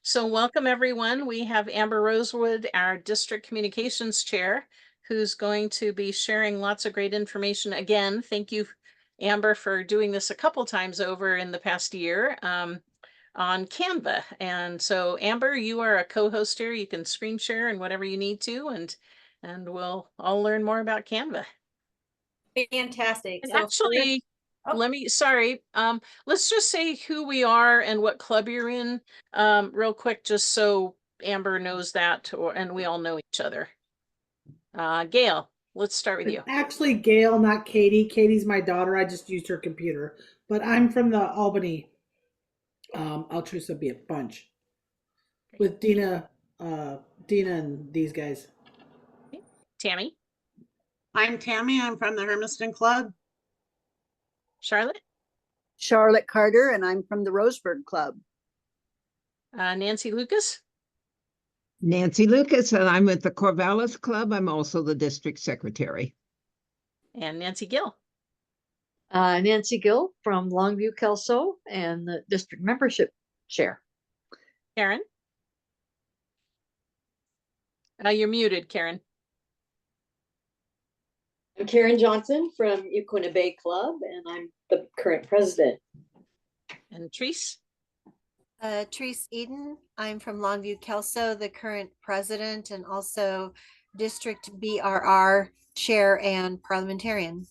So welcome everyone. We have Amber Rosewood, our district communications chair, who's going to be sharing lots of great information. Again, thank you, Amber, for doing this a couple times over in the past year on Canva. And so Amber, you are a co-host here. You can screen share and whatever you need to, and we'll all learn more about Canva. Fantastic. And So actually, let's just say who we are and what club you're in, real quick, just so Amber knows that, and we all know each other. Gail, let's start with you. Actually, Gail, not Katie. Katie's my daughter. I just used her computer. But I'm from the Albany Altrusa be a bunch with Dina, Dina and these guys. Okay. Tammy, I'm Tammy. I'm from the Hermiston Club. Charlotte, Charlotte Carter, and I'm from the Roseburg Club. Nancy Lucas, Nancy Lucas, and I'm with the Corvallis Club. I'm also the district secretary. and Nancy Gill. Nancy Gill from Longview Kelso and the district membership chair. Karen. You're muted, Karen. I'm Karen Johnson from Uquina Bay Club, and I'm the current president. And Treese. Treese Eden. I'm from Longview Kelso, the current president and also district BRR chair and parliamentarian.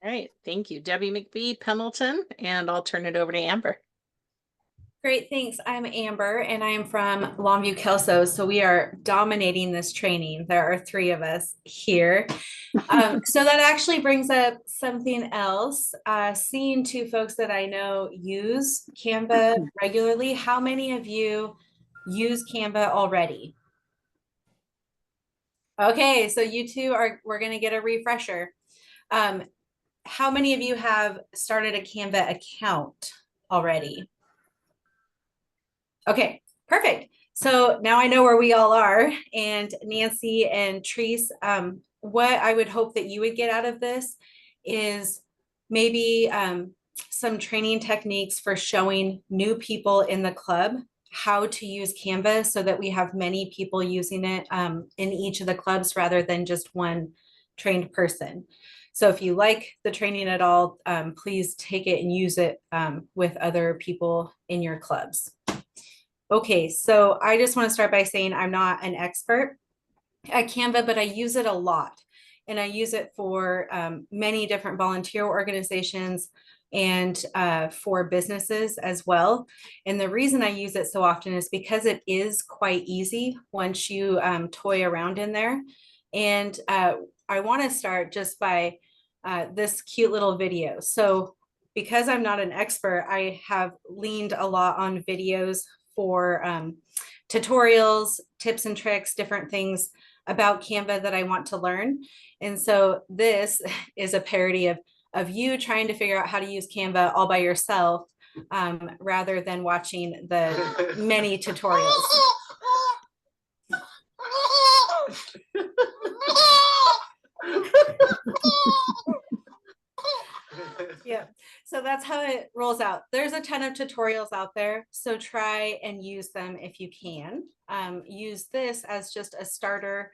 All right, thank you. Debbie McBee, Pendleton, and I'll turn it over to Amber. great, thanks. I'm Amber and I am from Longview Kelso. So we are dominating this training. There are 3 of us here. So that actually brings up something else. Seeing 2 folks that I know use Canva regularly. How many of you use Canva already? Okay, so you 2 we're gonna get a refresher. How many of you have started a Canva account already? Okay, perfect. So now I know where we all are. And Nancy and Treese, what I would hope that you would get out of this is maybe some training techniques for showing new people in the club how to use Canva so that we have many people using it in each of the clubs rather than just one trained person. So if you like the training at all, please take it and use it with other people in your clubs. Okay, so I just want to start by saying I'm not an expert at Canva, but I use it a lot. And I use it for many different volunteer organizations and for businesses as well. And the reason I use it so often is because it is quite easy once you toy around in there. And I want to start just by this cute little video. So because I'm not an expert, I have leaned a lot on videos for tutorials, tips and tricks, different things about Canva that I want to learn. And so this is a parody of you trying to figure out how to use Canva all by yourself rather than watching the many tutorials. Yeah, so that's how it rolls out. There's a ton of tutorials out there, so try and use them if you can. Use this as just a starter.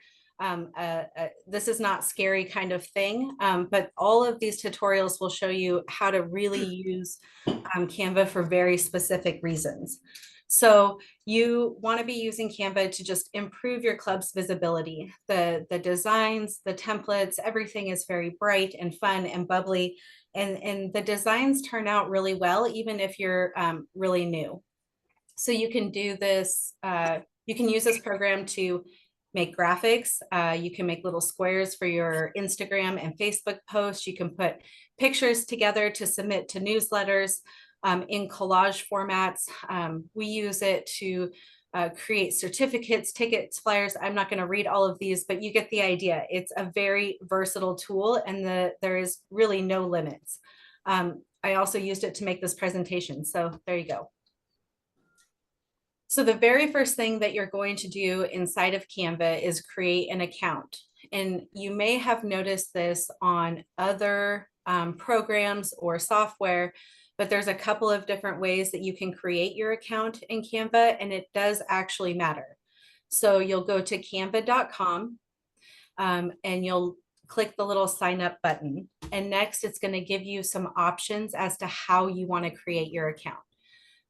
This is not scary kind of thing, but all of these tutorials will show you how to really use Canva for very specific reasons. So you want to be using Canva to just improve your club's visibility. The designs, the templates, everything is very bright and fun and bubbly. And the designs turn out really well, even if you're really new. So you can do this, you can use this program to make graphics. You can make little squares for your Instagram and Facebook posts. You can put pictures together to submit to newsletters in collage formats. We use it to create certificates, tickets, flyers. I'm not going to read all of these, but you get the idea. It's a very versatile tool and there is really no limits. I also used it to make this presentation. So there you go. So the very first thing that you're going to do inside of Canva is create an account. And you may have noticed this on other programs or software, but there's a couple of different ways that you can create your account in Canva, and it does actually matter. So you'll go to canva.com and you'll click the little sign up button. And next it's going to give you some options as to how you want to create your account.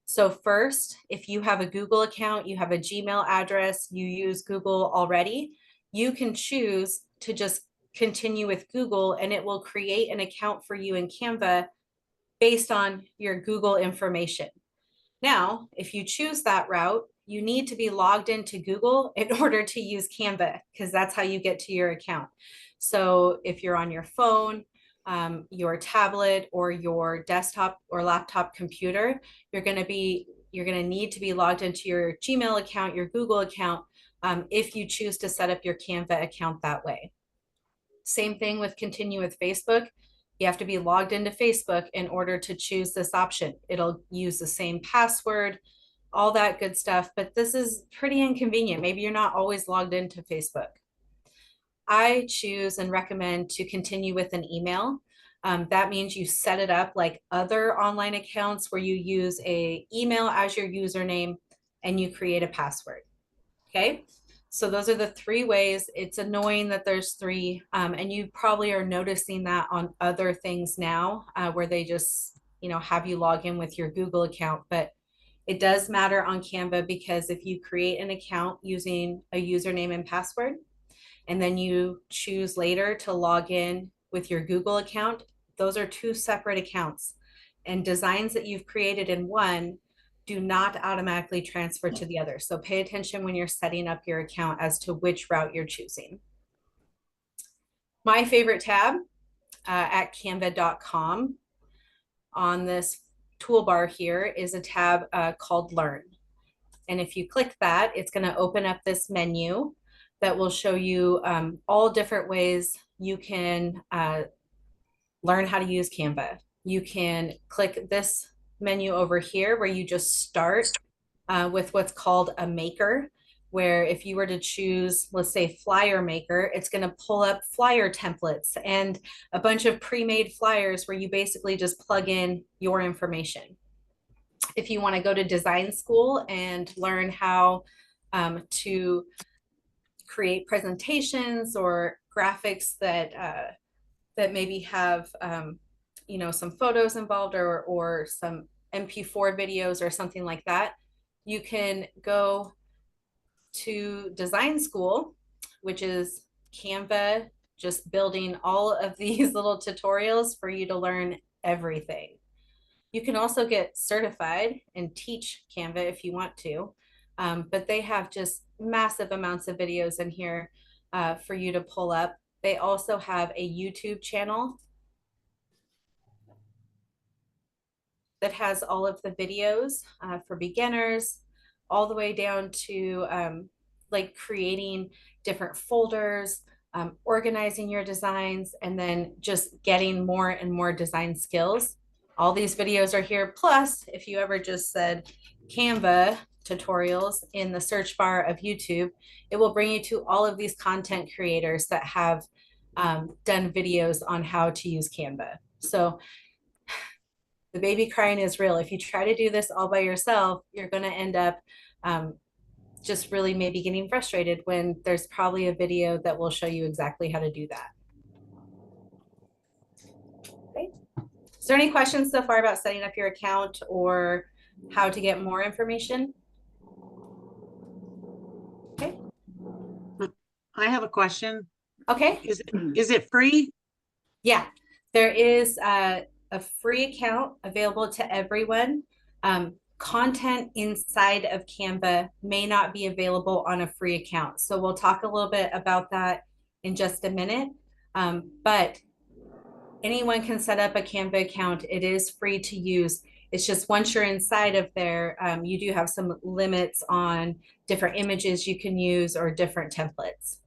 So first, if you have a Google account, you have a Gmail address, you use Google already, you can choose to just continue with Google and it will create an account for you in Canva based on your Google information. Now, if you choose that route, you need to be logged into Google in order to use Canva, because that's how you get to your account. So if you're on your phone, your tablet, or your desktop or laptop computer, you're going to need to be logged into your Gmail account, your Google account, if you choose to set up your Canva account that way. Same thing with continue with Facebook. You have to be logged into Facebook in order to choose this option. It'll use the same password, all that good stuff, but this is pretty inconvenient. Maybe you're not always logged into Facebook. I choose and recommend to continue with an email. That means you set it up like other online accounts where you use an email as your username and you create a password. Okay, so those are the three ways. It's annoying that there's three, and you probably are noticing that on other things now where they just, have you log in with your Google account. But it does matter on Canva, because if you create an account using a username and password, and then you choose later to log in with your Google account, those are two separate accounts. And designs that you've created in one do not automatically transfer to the other. So pay attention when you're setting up your account as to which route you're choosing. My favorite tab at canva.com on this toolbar here is a tab called Learn. And if you click that, it's going to open up this menu that will show you all different ways you can learn how to use Canva. You can click this menu over here where you just start with what's called a maker, where if you were to choose, let's say, flyer maker, it's going to pull up flyer templates and a bunch of pre-made flyers where you basically just plug in your information. If you want to go to design school and learn how to create presentations or graphics that maybe have some photos involved or some MP4 videos or something like that, you can go to design school, which is Canva just building all of these little tutorials for you to learn everything. You can also get certified and teach Canva if you want to, but they have just massive amounts of videos in here for you to pull up. They also have a YouTube channel that has all of the videos for beginners, all the way down to like creating different folders, organizing your designs, and then just getting more and more design skills. All these videos are here. Plus, if you ever just said Canva tutorials in the search bar of YouTube, it will bring you to all of these content creators that have done videos on how to use Canva. So the baby crying is real. If you try to do this all by yourself, you're going to end up just really maybe getting frustrated when there's probably a video that will show you exactly how to do that. Okay. Is there any questions so far about setting up your account or how to get more information? Okay. I have a question. Okay. Is it free? Yeah, there is a free account available to everyone. Content inside of Canva may not be available on a free account. So we'll talk a little bit about that in just a minute. But anyone can set up a Canva account. It is free to use. It's just once you're inside of there, you do have some limits on different images you can use or different templates.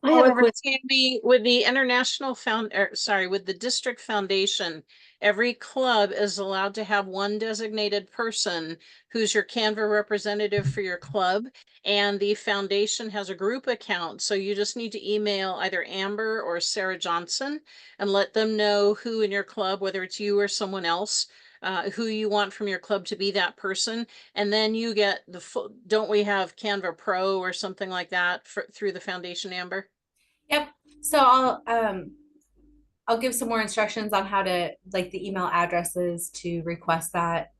I have a However, question. Tammy, with the International with the District Foundation, every club is allowed to have one designated person who's your Canva representative for your club. And the foundation has a group account. So you just need to email either Amber or Sarah Johnson and let them know who in your club, whether it's you or someone else, who you want from your club to be that person. And then you get the full, don't we have Canva Pro or something like that through the foundation, Amber? Yep. So I'll give some more instructions on how to, like, the email addresses to request that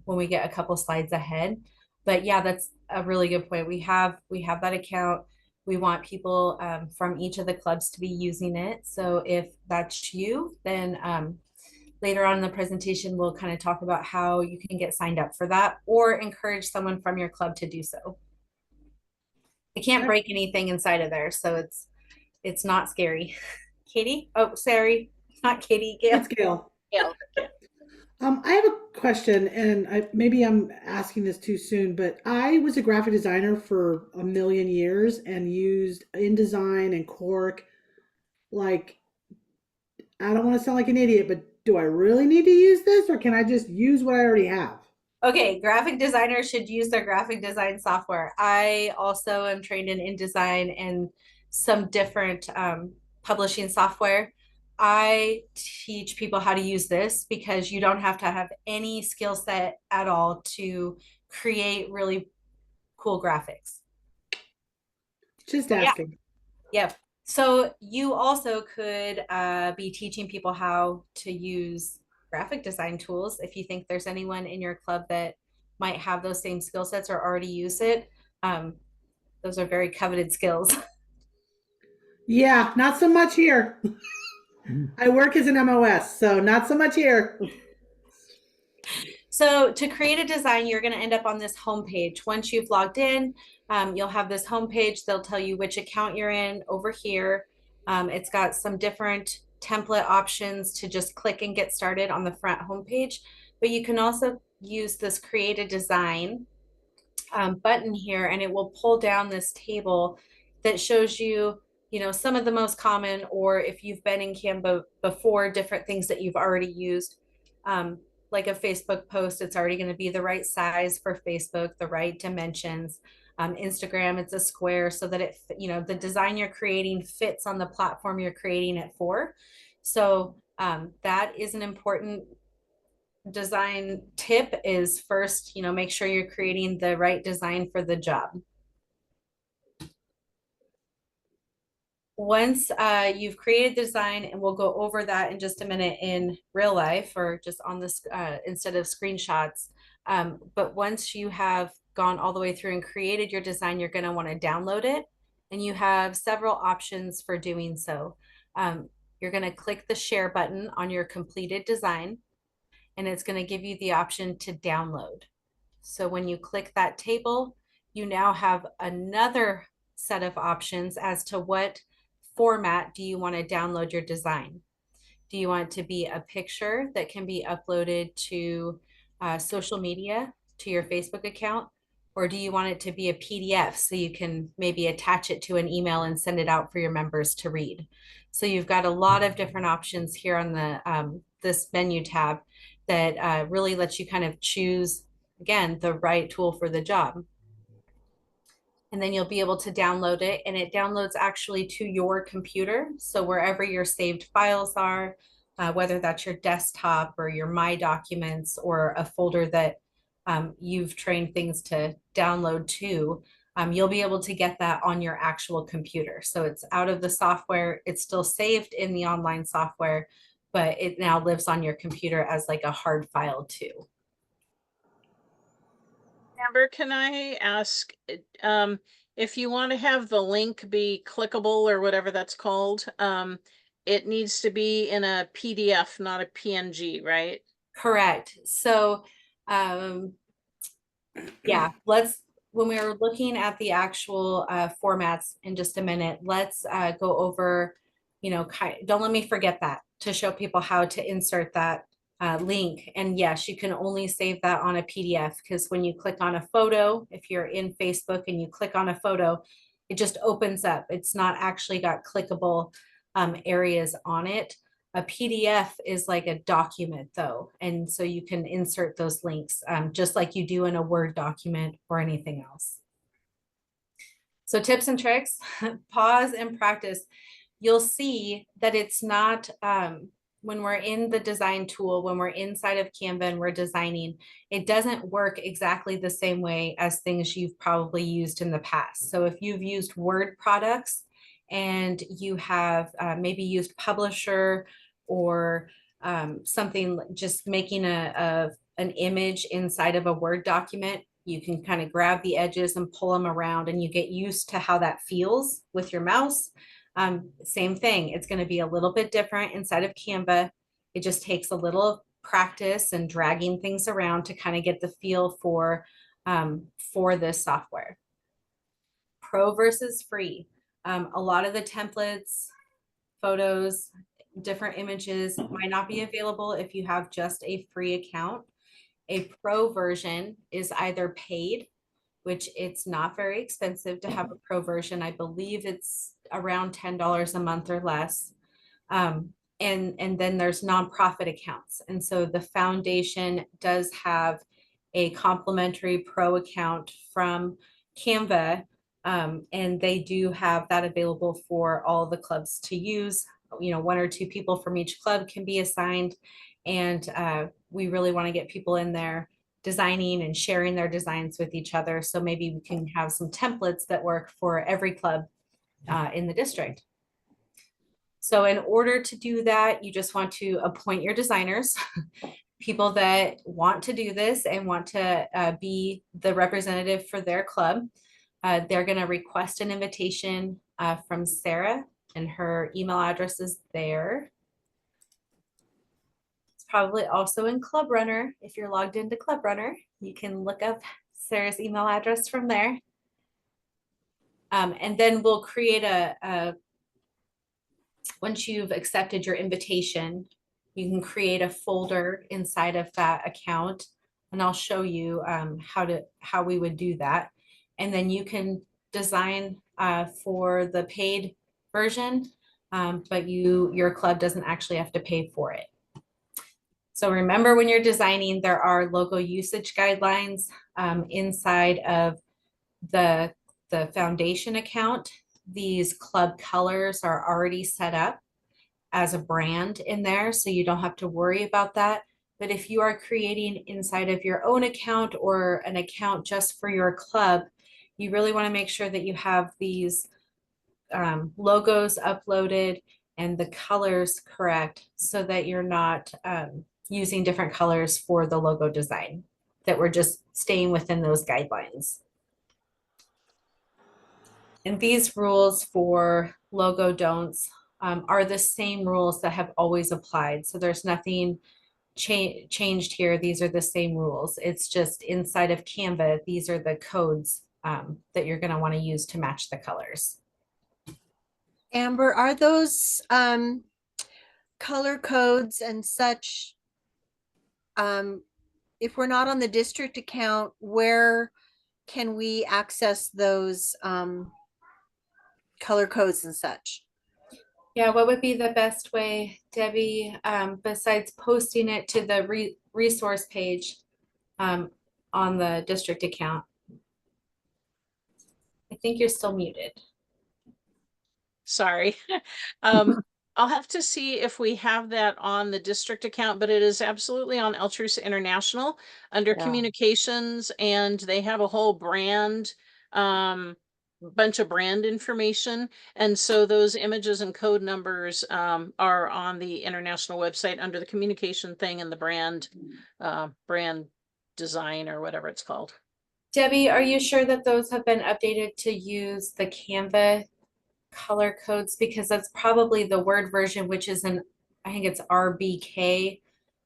when we get a couple slides ahead. But yeah, that's a really good point. We have that account. We want people from each of the clubs to be using it. So if that's you, then later on in the presentation, we'll kind of talk about how you can get signed up for that or encourage someone from your club to do so. It can't break anything inside of there, so it's not scary. Katie? Oh, sorry, not Katie. Gail. It's Gail. Yeah. I have a question, and maybe I'm asking this too soon, but I was a graphic designer for a million years and used InDesign and Quark. Like, I don't want to sound like an idiot, but do I really need to use this, or can I just use what I already have? Okay, graphic designers should use their graphic design software. I also am trained in InDesign and some different publishing software. I teach people how to use this because you don't have to have any skill set at all to create really cool graphics. Just asking. Yep. So you also could be teaching people how to use graphic design tools if you think there's anyone in your club that might have those same skill sets or already use it. Those are very coveted skills. Yeah, not so much here. I work as an MOS, so not so much here. So to create a design, you're going to end up on this homepage. Once you've logged in, you'll have this homepage. They'll tell you which account you're in over here. It's got some different template options to just click and get started on the front homepage. But you can also use this create a design button here, and it will pull down this table that shows you, some of the most common, or if you've been in Canva before, different things that you've already used. Like a Facebook post, it's already going to be the right size for Facebook, the right dimensions. Instagram, it's a square so that it, the design you're creating fits on the platform you're creating it for. So that is an important design tip, is first, make sure you're creating the right design for the job. Once you've created design, and we'll go over that in just a minute in real life or just on this instead of screenshots. But once you have gone all the way through and created your design, you're going to want to download it. And you have several options for doing so. You're going to click the share button on your completed design, and it's going to give you the option to download. So when you click that table, you now have another set of options as to what format do you want to download your design. Do you want it to be a picture that can be uploaded to social media, to your Facebook account? Or do you want it to be a PDF so you can maybe attach it to an email and send it out for your members to read? So you've got a lot of different options here on the this menu tab that really lets you kind of choose, again, the right tool for the job. And then you'll be able to download it, and it downloads actually to your computer. So wherever your saved files are, whether that's your desktop or your My Documents or a folder that you've trained things to download to, you'll be able to get that on your actual computer. So it's out of the software. It's still saved in the online software, but it now lives on your computer as like a hard file too. Amber, can I ask, if you want to have the link be clickable or whatever that's called, it needs to be in a PDF, not a PNG, right? Correct. So, yeah, when we are looking at the actual formats in just a minute, let's go over, don't let me forget that, to show people how to insert that link. And yes, you can only save that on a PDF, because when you click on a photo, if you're in Facebook and you click on a photo, it just opens up. It's not actually got clickable areas on it. A PDF is like a document though. And so you can insert those links just like you do in a Word document or anything else. So tips and tricks, pause and practice. You'll see that it's not, when we're in the design tool, when we're inside of Canva and we're designing, it doesn't work exactly the same way as things you've probably used in the past. So if you've used Word products and you have maybe used Publisher or something, just making an image inside of a Word document, you can kind of grab the edges and pull them around and you get used to how that feels with your mouse. Same thing, it's going to be a little bit different inside of Canva. It just takes a little practice and dragging things around to kind of get the feel for this software. Pro versus free. A lot of the templates, photos, different images might not be available if you have just a free account. A pro version is either paid, which it's not very expensive to have a pro version. I believe it's around $10 a month or less. And then there's nonprofit accounts. And so the foundation does have a complimentary pro account from Canva. And they do have that available for all the clubs to use. You know, 1 or 2 people from each club can be assigned. And we really want to get people in there designing and sharing their designs with each other. So maybe we can have some templates that work for every club in the district. So in order to do that, you just want to appoint your designers, people that want to do this and want to be the representative for their club. They're going to request an invitation from Sarah, and her email address is there. It's probably also in Club Runner. If you're logged into Club Runner, you can look up Sarah's email address from there. And then we'll create once you've accepted your invitation, you can create a folder inside of that account, and I'll show you how we would do that. And then you can design for the paid version, but your club doesn't actually have to pay for it. So remember, when you're designing, there are logo usage guidelines inside of the foundation account. These club colors are already set up as a brand in there, so you don't have to worry about that. But if you are creating inside of your own account or an account just for your club, you really want to make sure that you have these logos uploaded and the colors correct, so that you're not using different colors for the logo design, that we're just staying within those guidelines. And these rules for logo don'ts are the same rules that have always applied. So there's nothing changed here. These are the same rules. It's just inside of Canva, these are the codes that you're going to want to use to match the colors. Amber, are those color codes and such, if we're not on the district account, where can we access those color codes and such? Yeah, what would be the best way, Debbie, besides posting it to the resource page on the district account? I think you're still muted. Sorry. I'll have to see if we have that on the district account, but it is absolutely on Altrusa International under Yeah. communications, and they have a whole brand, bunch of brand information. And so those images and code numbers are on the international website under the communication thing and the brand design or whatever it's called. Debbie, are you sure that those have been updated to use the Canva color codes? Because that's probably the Word version, which is I think it's RBK,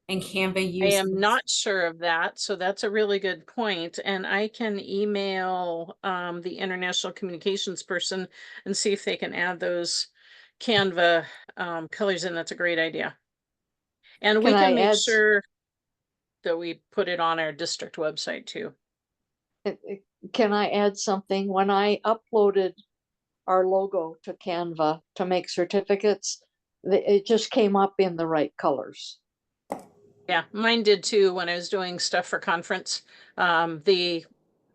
and Canva I uses. am not sure of that, so that's a really good point. And I can email the international communications person and see if they can add those Canva colors in. That's a great idea. And we Can can I make add sure that we put it on our district website too. Can I add something? When I uploaded our logo to Canva to make certificates, it just came up in the right colors. Yeah, mine did too when I was doing stuff for conference. The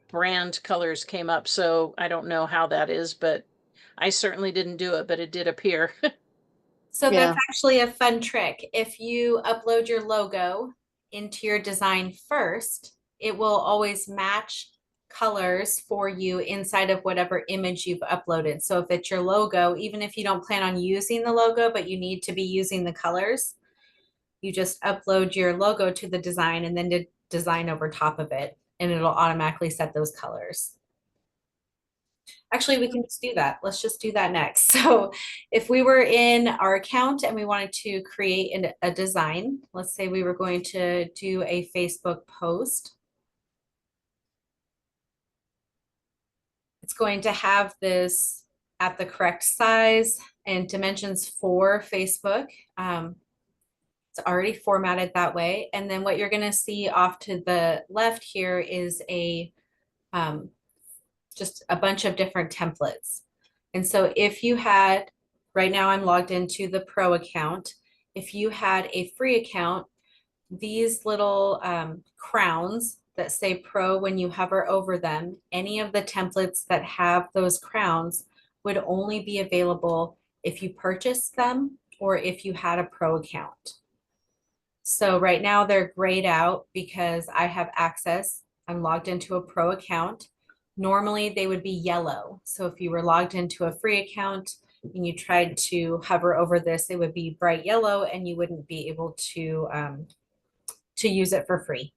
brand colors came up, so I don't know how that is, but I certainly didn't do it, but it did appear. So Yeah. that's actually a fun trick. If you upload your logo into your design first, it will always match colors for you inside of whatever image you've uploaded. So if it's your logo, even if you don't plan on using the logo, but you need to be using the colors, you just upload your logo to the design and then design over top of it, and it'll automatically set those colors. Actually, we can just do that. Let's just do that next. So if we were in our account and we wanted to create a design, let's say we were going to do a Facebook post. It's going to have this at the correct size and dimensions for Facebook. It's already formatted that way. And then what you're going to see off to the left here is just a bunch of different templates. And so if you had, right now I'm logged into the pro account. If you had a free account, these little crowns that say pro, when you hover over them, any of the templates that have those crowns would only be available if you purchased them or if you had a pro account. So right now they're grayed out because I have access. I'm logged into a pro account. Normally they would be yellow. So if you were logged into a free account and you tried to hover over this, it would be bright yellow and you wouldn't be able to use it for free.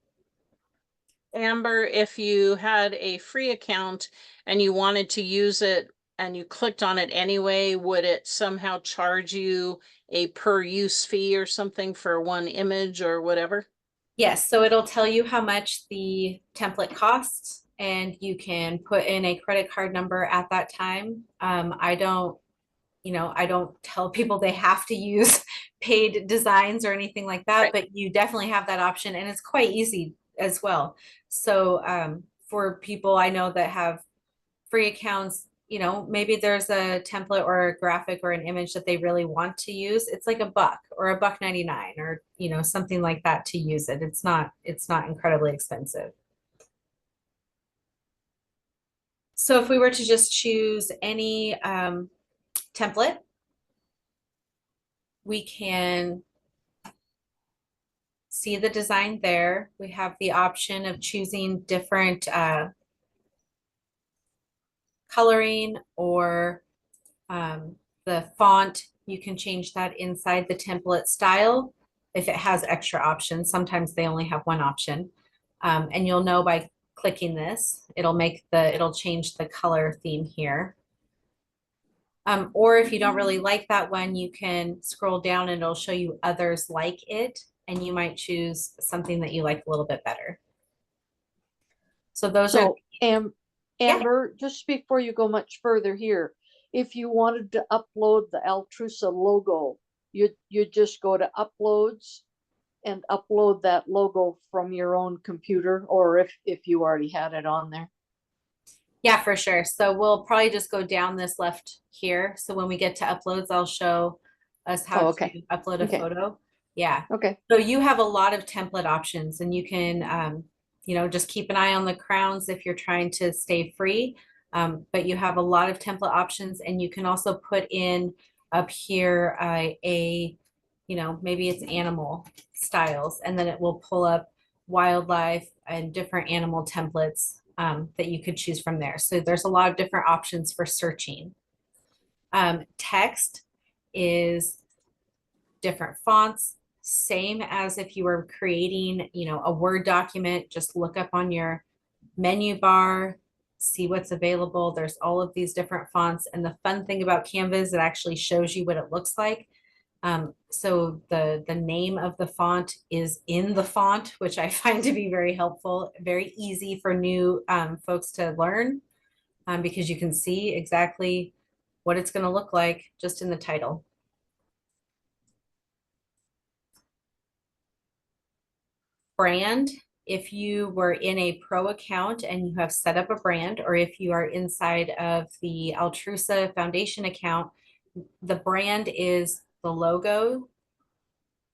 Amber, if you had a free account and you wanted to use it and you clicked on it anyway, would it somehow charge you a per use fee or something for one image or whatever? Yes, so it'll tell you how much the template costs and you can put in a credit card number at that time. I don't tell people they have to use paid designs or anything like that, Right. but you definitely have that option and it's quite easy as well. So for people I know that have free accounts, maybe there's a template or a graphic or an image that they really want to use. It's like $1 or $1.99 or, something like that to use it. It's not incredibly expensive. So if we were to just choose any template, we can see the design there. We have the option of choosing different coloring or the font. You can change that inside the template style if it has extra options. Sometimes they only have one option. And you'll know by clicking this, it'll change the color theme here. Or if you don't really like that one, you can scroll down and it'll show you others like it, and you might choose something that you like a little bit better. So those are. Amber, just before you go much further here, if you wanted to upload the Altrusa logo, you just go to uploads and upload that logo from your own computer, or if you already had it on there. Yeah, for sure. So we'll probably just go down this left here. So when we get to uploads, I'll show us how to upload a photo. Yeah. Okay. So you have a lot of template options and you can, just keep an age on the crowns if you're trying to stay free. But you have a lot of template options and you can also put in up here maybe it's animal styles, and then it will pull up wildlife and different animal templates that you could choose from there. So there's a lot of different options for searching. Text is different fonts, same as if you were creating, a Word document. Just look up on your menu bar, see what's available. There's all of these different fonts. And the fun thing about Canva is it actually shows you what it looks like. So the name of the font is in the font, which I find to be very helpful, very easy for new folks to learn because you can see exactly what it's going to look like just in the title. Brand if you were in a pro account and you have set up a brand, or if you are inside of the Altrusa Foundation account, the brand is the logo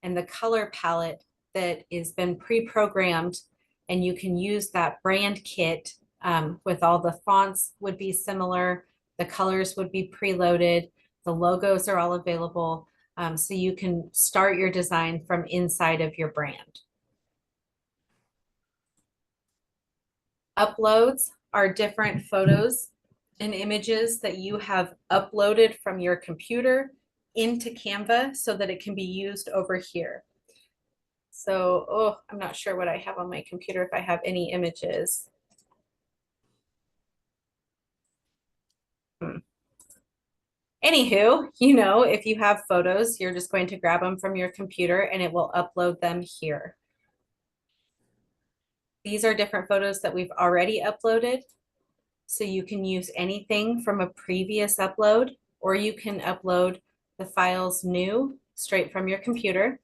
and the color palette that has been pre-programmed, and you can use that brand kit with all the fonts would be similar, the colors would be preloaded, the logos are all available, so you can start your design from inside of your brand. Uploads are different photos and images that you have uploaded from your computer into Canva so that it can be used over here. So, oh, I'm not sure what I have on my computer, if I have any images. Anywho, you know, if you have photos, you're just going to grab them from your computer and it will upload them here. These are different photos that we've already uploaded. So you can use anything from a previous upload, or you can upload the files new straight from your computer.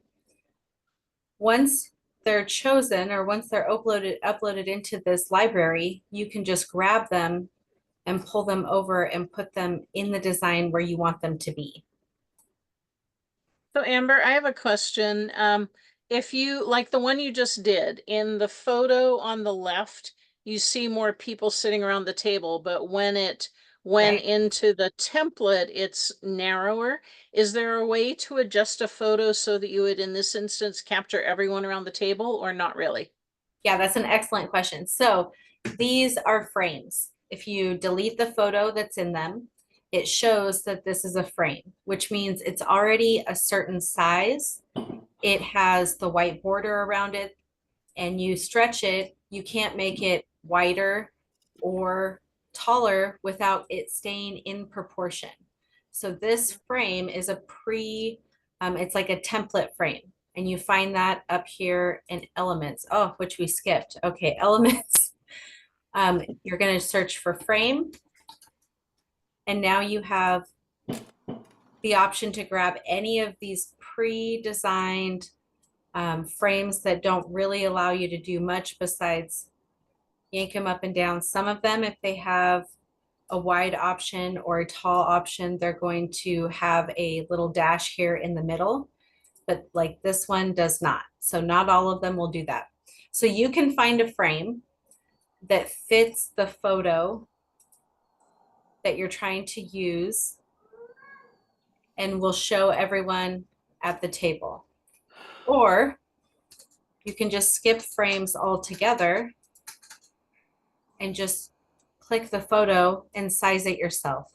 Once they're chosen, or once they're uploaded into this library, you can just grab them and pull them over and put them in the design where you want them to be. So Amber, I have a question. If you, like the one you just did, in the photo on the left, you see more people sitting around the table, but when it went into the template, it's narrower. Is there a way to adjust a photo so that you would, in this instance, capture everyone around the table, or not really? Yeah, that's an excellent question. So these are frames. If you delete the photo that's in them, it shows that this is a frame, which means it's already a certain size. It has the white border around it, and you stretch it, you can't make it wider or taller without it staying in proportion. So this frame is a it's like a template frame. And you find that up here in elements. Oh, which we skipped. Okay, elements. You're going to search for frame. And now you have the option to grab any of these pre-designed frames that don't really allow you to do much besides yank them up and down. Some of them, if they have a wide option or a tall option, they're going to have a little dash here in the middle, but like this one does not. So not all of them will do that. So you can find a frame that fits the photo that you're trying to use and will show everyone at the table. Or you can just skip frames altogether and just click the photo and size it yourself.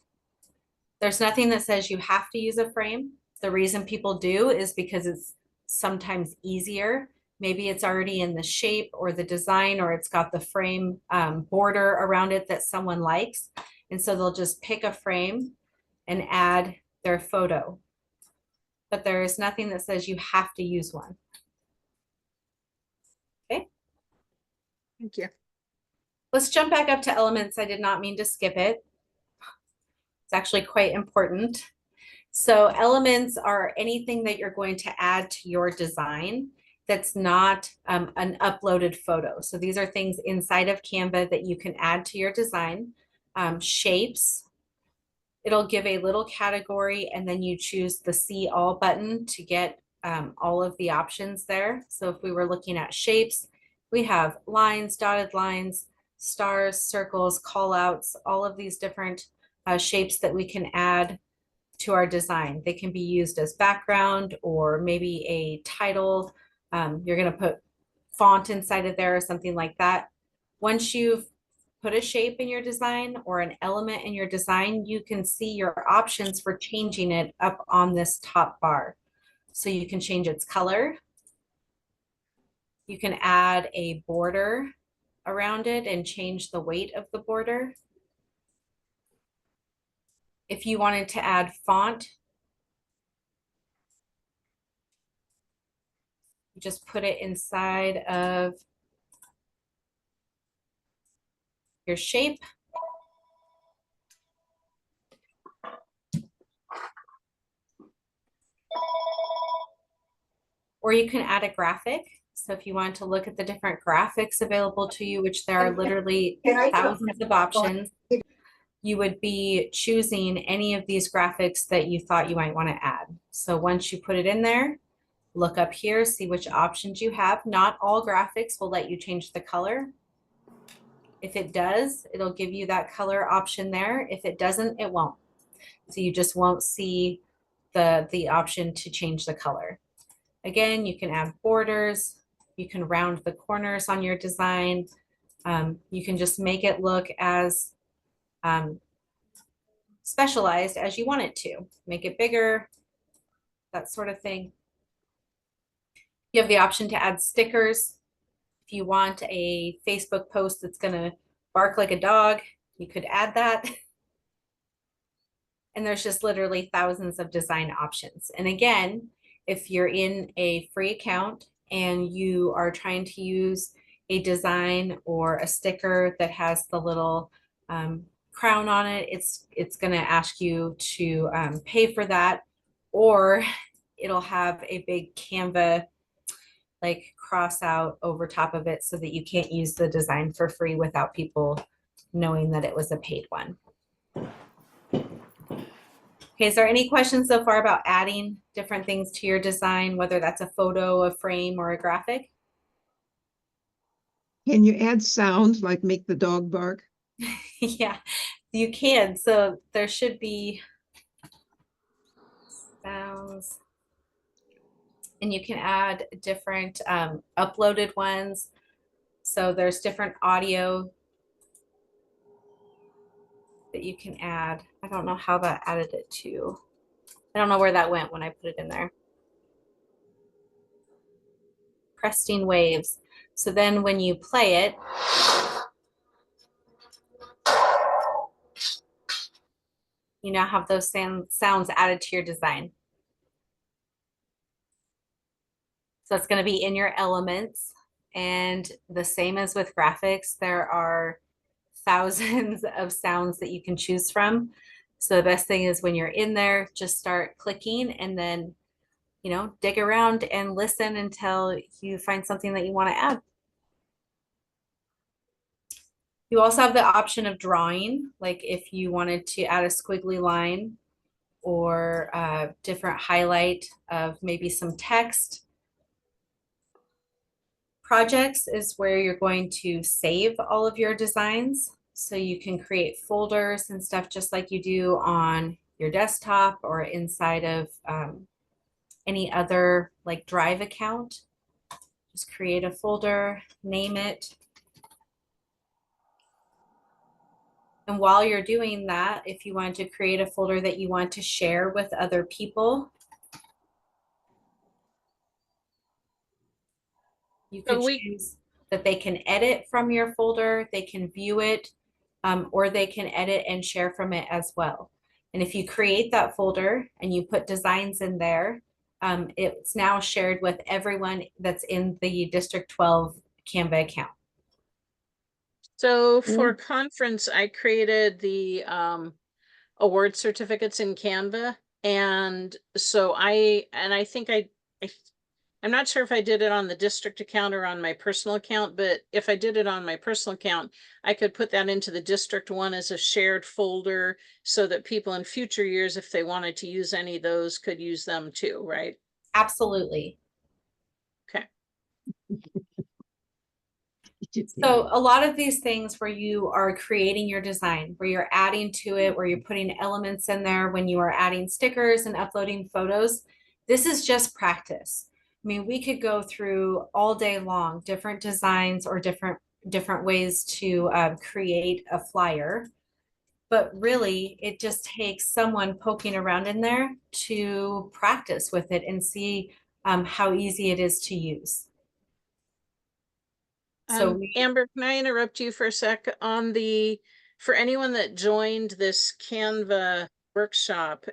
There's nothing that says you have to use a frame. The reason people do is because it's sometimes easier. Maybe it's already in the shape or the design, or it's got the frame border around it that someone likes. And so they'll just pick a frame and add their photo. But there is nothing that says you have to use one. Okay. Thank you. Let's jump back up to elements. I did not mean to skip it. It's actually quite important. So elements are anything that you're going to add to your design that's not an uploaded photo. So these are things inside of Canva that you can add to your design. Shapes, it'll give a little category, and then you choose the See All button to get all of the options there. So if we were looking at shapes, we have lines, dotted lines, stars, circles, call outs, all of these different shapes that we can add to our design. They can be used as background or maybe a title. You're going to put font inside of there or something like that. Once you've put a shape in your design or an element in your design, you can see your options for changing it up on this top bar. So you can change its color. You can add a border around it and change the weight of the border. If you wanted to add font, you just put it inside of your shape. Or you can add a graphic. So if you want to look at the different graphics available to you, which there are literally thousands of options, you would be choosing any of these graphics that you thought you might want to add. So once you put it in there, look up here, see which options you have. Not all graphics will let you change the color. If it does, it'll give you that color option there. If it doesn't, it won't. So you just won't see the option to change the color. Again, you can add borders, you can round the corners on your design. You can just make it look as specialized as you want it to. Make it bigger, that sort of thing. You have the option to add stickers. If you want a Facebook post that's gonna bark like a dog, you could add that. And there's just literally thousands of design options. And again, if you're in a free account and you are trying to use a design or a sticker that has the little crown on it, it's going to ask you to pay for that, or it'll have a big Canva like cross out over top of it so that you can't use the design for free without people knowing that it was a paid one. Okay, is there any questions so far about adding different things to your design, whether that's a photo, a frame, or a graphic? Can you add sounds like make the dog bark? Yeah, you can. So there should be sounds. And you can add different uploaded ones. So there's different audio that you can add. I don't know how that added it to. I don't know where that went when I put it in there. Cresting waves. So then when you play it, you now have those sounds added to your design. So it's going to be in your elements, and the same as with graphics, there are thousands of sounds that you can choose from. So the best thing is when you're in there, just start clicking and then, you know, dig around and listen until you find something that you want to add. You also have the option of drawing, like if you wanted to add a squiggly line or a different highlight of maybe some text. Projects is where you're going to save all of your designs. So you can create folders and stuff just like you do on your desktop or inside of any other like Drive account. Just create a folder, name it. And while you're doing that, if you want to create a folder that you want to share with other people, you can choose that they can edit from your folder, they can view it, or they can edit and share from it as well. And if you create that folder and you put designs in there, it's now shared with everyone that's in the District 12 Canva account. So for conference, I created the award certificates in Canva. And so I think I'm not sure if I did it on the district account or on my personal account, but if I did it on my personal account, I could put that into the district one as a shared folder so that people in future years, if they wanted to use any of those, could use them too, right? Absolutely. Okay. So a lot of these things where you are creating your design, where you're adding to it, where you're putting elements in there, when you are adding stickers and uploading photos, this is just practice. I mean, we could go through all day long, different designs or different ways to create a flyer. But really, it just takes someone poking around in there to practice with it and see how easy it is to use. So Amber, can I interrupt you for a sec on for anyone that joined this Canva workshop,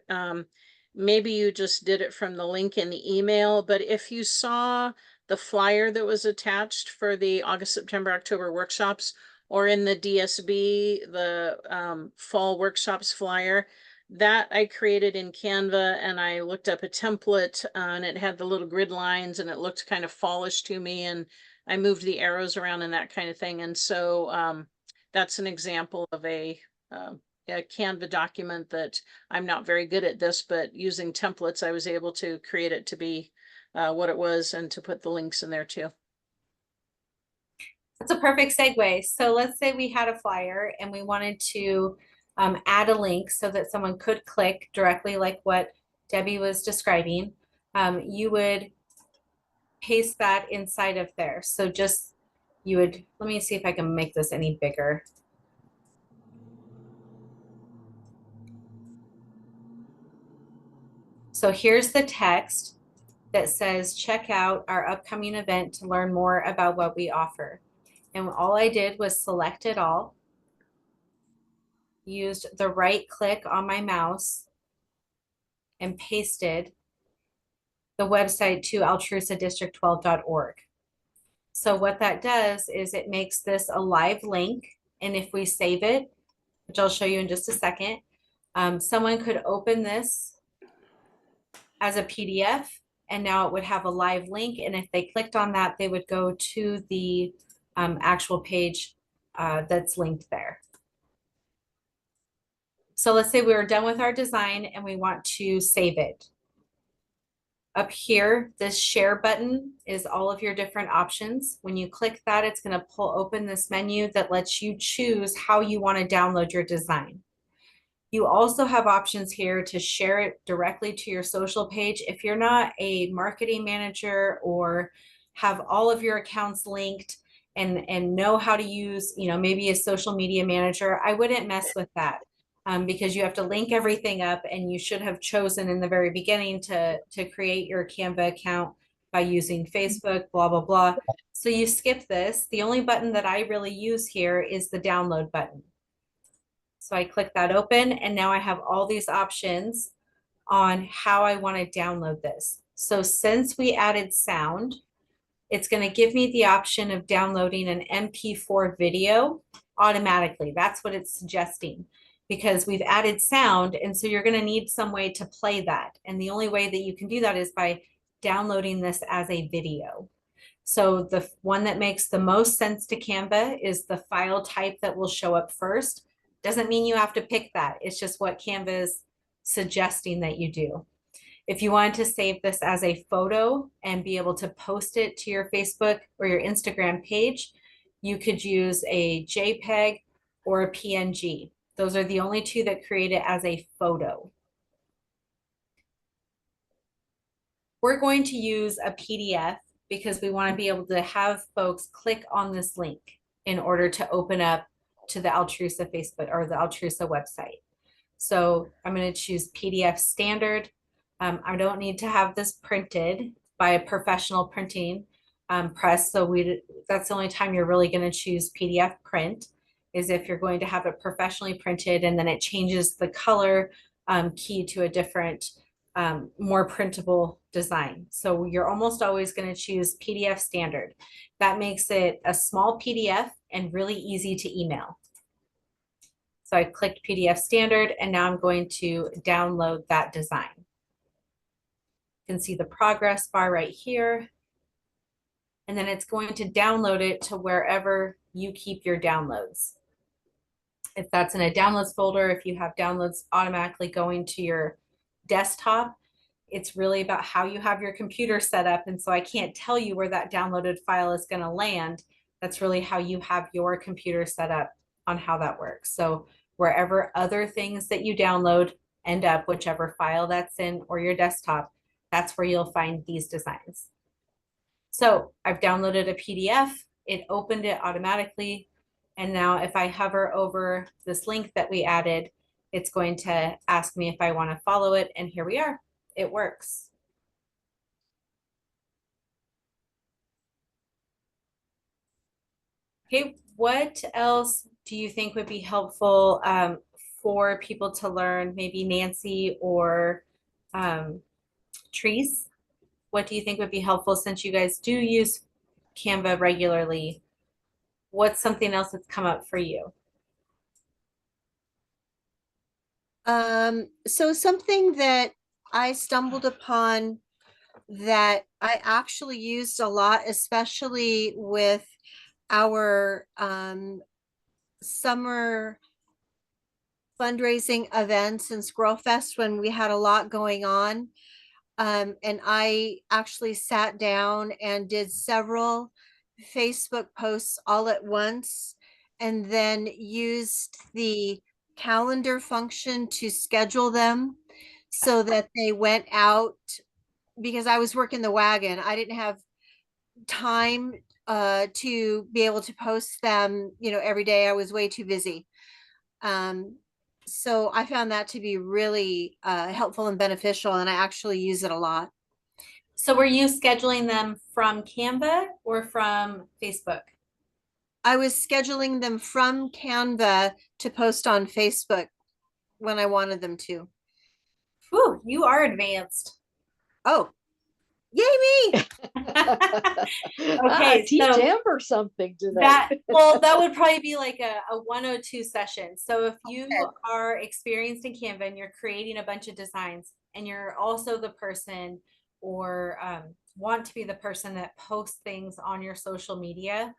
maybe you just did it from the link in the email, but if you saw the flyer that was attached for the August, September, October workshops, or in the DSB, the fall workshops flyer, that I created in Canva, and I looked up a template and it had the little grid lines and it looked kind of fallish to me, and I moved the arrows around and that kind of thing. And so that's an example of a Canva document that I'm not very good at this, but using templates, I was able to create it to be what it was and to put the links in there too. That's a perfect segue. So let's say we had a flyer and we wanted to add a link so that someone could click directly like what Debbie was describing. You would paste that inside of there. So just, you would, let me see if I can make this any bigger. So here's the text that says, check out our upcoming event to learn more about what we offer. And all I did was select it all, used the right click on my mouse, and pasted the website to altrusa-district12.org. So what that does is it makes this a live link. And if we save it, which I'll show you in just a second, someone could open this as a PDF, and now it would have a live link. And if they clicked on that, they would go to the actual page that's linked there. So let's say we were done with our design and we want to save it. Up here, this share button is all of your different options. When you click that, it's going to pull open this menu that lets you choose how you want to download your design. You also have options here to share it directly to your social page. If you're not a marketing manager or have all of your accounts linked and know how to use, maybe a social media manager, I wouldn't mess with that. Because you have to link everything up, and you should have chosen in the very beginning to create your Canva account by using Facebook, blah, blah, blah. So you skip this. The only button that I really use here is the download button. So I click that open, and now I have all these options on how I want to download this. So since we added sound, it's going to give me the option of downloading an MP4 video automatically. That's what it's suggesting, because we've added sound. And so you're going to need some way to play that. And the only way that you can do that is by downloading this as a video. So the one that makes the most sense to Canva is the file type that will show up first. Doesn't mean you have to pick that. It's just what Canva is suggesting that you do. If you wanted to save this as a photo and be able to post it to your Facebook or your Instagram page, you could use a JPEG or a PNG. Those are the only two that create it as a photo. We're going to use a PDF because we want to be able to have folks click on this link in order to open up to the Altrusa Facebook or the Altrusa website. So I'm going to choose PDF standard. I don't need to have this printed by a professional printing press. So that's the only time you're really going to choose PDF print, is if you're going to have it professionally printed and then it changes the color key to a different, more printable design. So you're almost always going to choose PDF standard. That makes it a small PDF and really easy to email. So I clicked PDF standard, and now I'm going to download that design. You can see the progress bar right here. And then it's going to download it to wherever you keep your downloads. If that's in a downloads folder, if you have downloads automatically going to your desktop, it's really about how you have your computer set up. And so I can't tell you where that downloaded file is going to land. That's really how you have your computer set up on how that works. So wherever other things that you download end up, whichever file that's in or your desktop, that's where you'll find these designs. So I've downloaded a PDF, it opened it automatically. And now if I hover over this link that we added, it's going to ask me if I want to follow it. And here we are, it works. Okay, what else do you think would be helpful for people to learn? Maybe Nancy or Treese, what do you think would be helpful, since you guys do use Canva regularly? What's something else that's come up for you? So something that I stumbled upon that I actually used a lot, especially with our summer fundraising events and Squirrel Fest when we had a lot going on. And I actually sat down and did several Facebook posts all at once and then used the calendar function to schedule them so that they went out because I was working the wagon. I didn't have time to be able to post them, every day. I was way too busy. So I found that to be really helpful and beneficial, and I actually use it a lot. So were you scheduling them from Canva or from Facebook? I was scheduling them from Canva to post on Facebook when I wanted them to. Whew, you are advanced. Oh, yay me! Okay, Teach so Amber something today. that would probably be like a 102 session. So if you Okay. are experienced in Canva and you're creating a bunch of designs and you're also the person or want to be the person that posts things on your social media,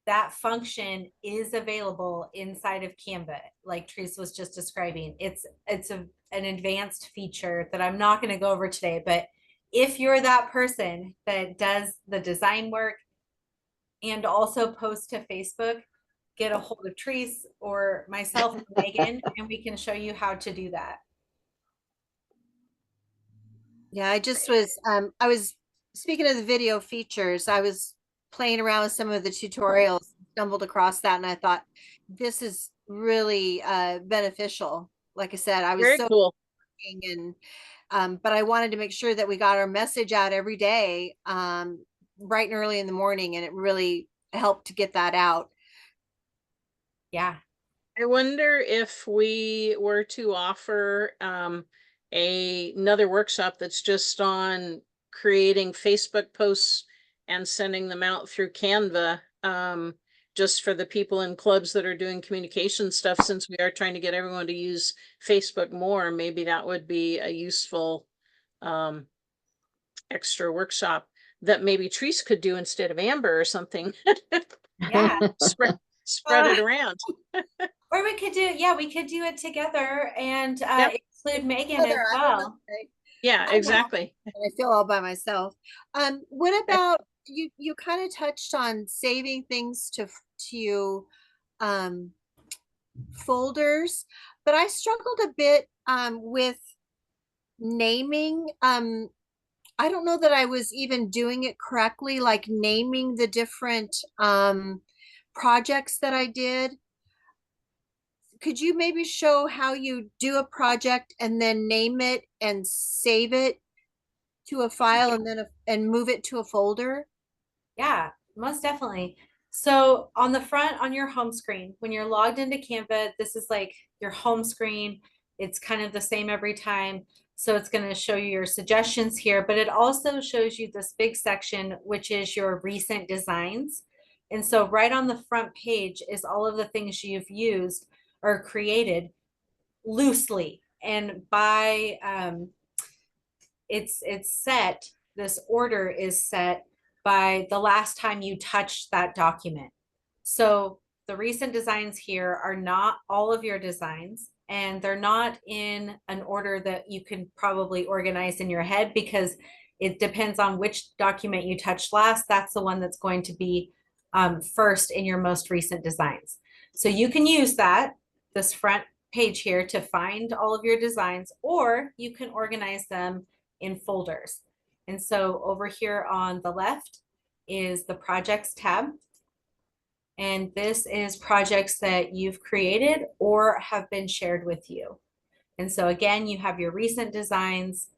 that function is available inside of Canva, like Teresa was just describing. It's an advanced feature that I'm not going to go over today, but if you're that person that does the design work and also post to Facebook, get a hold of Teresa or myself and Megan, and we can show you how to do that. Yeah, I was speaking of the video features, I was playing around with some of the tutorials, stumbled across that, and I thought this is really beneficial. Like I said, I was Very so cool. and but I wanted to make sure that we got our message out every day, bright and early in the morning, and it really helped to get that out. Yeah. I wonder if we were to offer another workshop that's just on creating Facebook posts and sending them out through Canva, just for the people in clubs that are doing communication stuff, since we are trying to get everyone to use Facebook more, maybe that would be a useful extra workshop that maybe Treese could do instead of Amber or something. Yeah. Spread it around. Or we could do it together and Yep. include Megan Heather, as I don't know, well. right? Yeah, I know. exactly. I feel all by myself. What about you kind of touched on saving things to folders, but I struggled a bit with naming. I don't know that I was even doing it correctly, like naming the different projects that I did. Could you maybe show how you do a project and then name it and save it to a file and then and move it to a folder? Yeah, most definitely. So on the front, on your home screen, when you're logged into Canva, this is like your home screen. It's kind of the same every time. So it's going to show you your suggestions here, but it also shows you this big section, which is your recent designs. And so right on the front page is all of the things you've used or created loosely. And by it's set, this order is set by the last time you touched that document. So the recent designs here are not all of your designs, and they're not in an order that you can probably organize in your head, because it depends on which document you touched last. That's the one that's going to be first in your most recent designs. So you can use this front page here to find all of your designs, or you can organize them in folders. And so over here on the left is the projects tab. And this is projects that you've created or have been shared with you. And so again, you have your recent designs,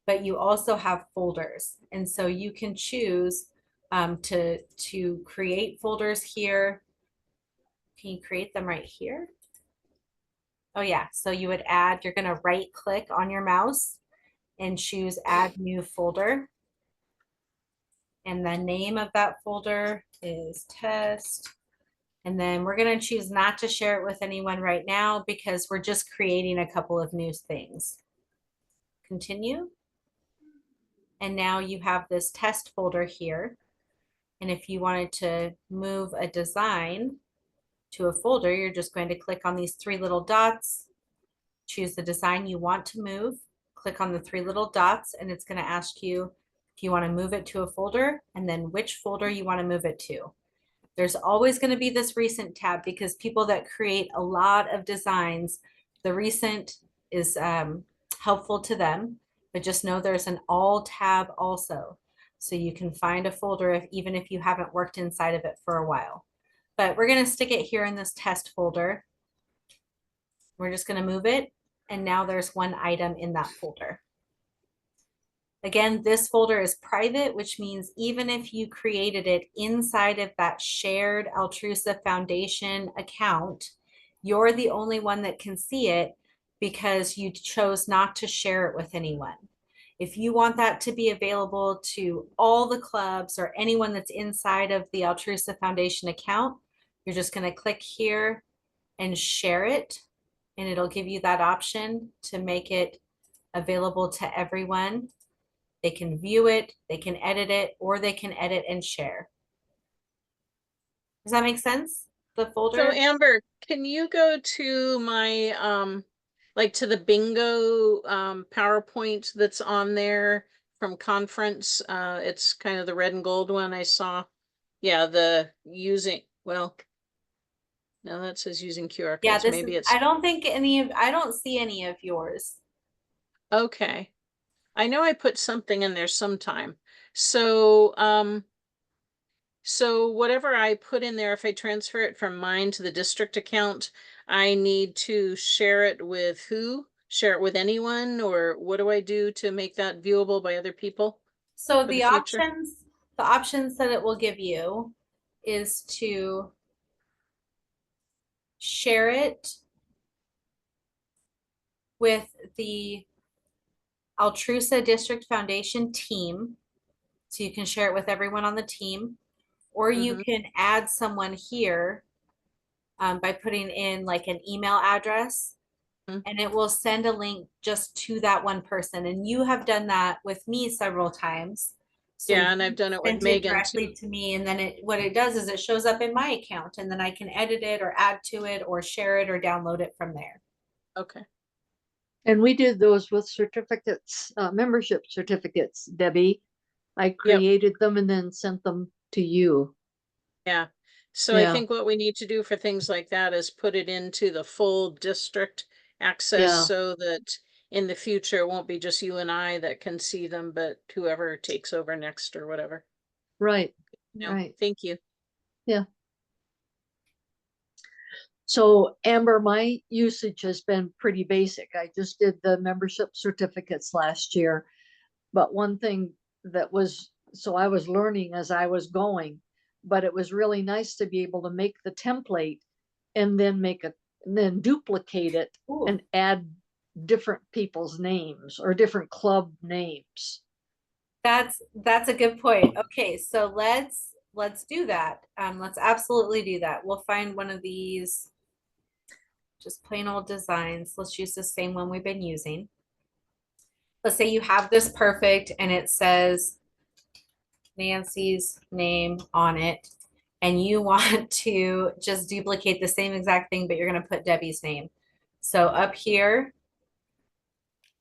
but you also have folders. And so you can choose to create folders here. Can you create them right here? Oh yeah, so you would add, you're gonna right click on your mouse and choose add new folder. And the name of that folder is test And then we're going to choose not to share it with anyone right now because we're just creating a couple of new things. Continue. And now you have this test folder here. And if you wanted to move a design to a folder, you're just going to click on these three little dots, choose the design you want to move, click on the three little dots, and it's going to ask you if you want to move it to a folder and then which folder you want to move it to. There's always going to be this recent tab because people that create a lot of designs, the recent is helpful to them, but just know there's an all tab also. So you can find a folder even if you haven't worked inside of it for a while. But we're going to stick it here in this test folder. We're just going to move it. And now there's one item in that folder. Again, this folder is private, which means even if you created it inside of that shared Altrusa Foundation account, you're the only one that can see it because you chose not to share it with anyone. If you want that to be available to all the clubs or anyone that's inside of the Altrusa Foundation account, you're just going to click here and share it, and it'll give you that option to make it available to everyone. They can view it, they can edit it, or they can edit and share. Does that make sense? The folder? So Amber, can you go to my, like to the bingo PowerPoint that's on there from conference? It's kind of the red and gold one I saw. Yeah, the using, well, no, that says using QR codes. Yeah, this Maybe is, it's, I don't see any of yours. okay. I know I put something in there sometime. So, so whatever I put in there, if I transfer it from mine to the district account, I need to share it with who? Share it with anyone, or what do I do to make that viewable by other people? So for the the future? options that it will give you is to share it with the Altrusa District Foundation team. So you can share it with everyone on the team, or you Mhm. can add someone here by putting in like an email address, Mhm. and it will send a link just to that one person. And you have done that with me several times. So Yeah, and you I've done it with sent it Megan directly too. to me, and then what it does is it shows up in my account, and then I can edit it or add to it or share it or download it from there. Okay. And we did those with certificates, membership certificates, Debbie. I created them and then sent them to you. Yeah. So I Yeah. think what we need to do for things like that is put it into the full district access Yeah. so that in the future it won't be just you and I that can see them, but whoever takes over next or whatever. Right. No, Right. thank you. Yeah. So Amber, my usage has been pretty basic. I just did the membership certificates last year. But one thing that was, so I was learning as I was going, but it was really nice to be able to make the template and then then duplicate it Ooh. and add different people's names or different club names. That's a good point. Okay, so let's do that. Let's absolutely do that. We'll find one of these just plain old designs. Let's use the same one we've been using. Let's say you have this perfect and it says Nancy's name on it, and you want to just duplicate the same exact thing, but you're going to put Debbie's name. So up here,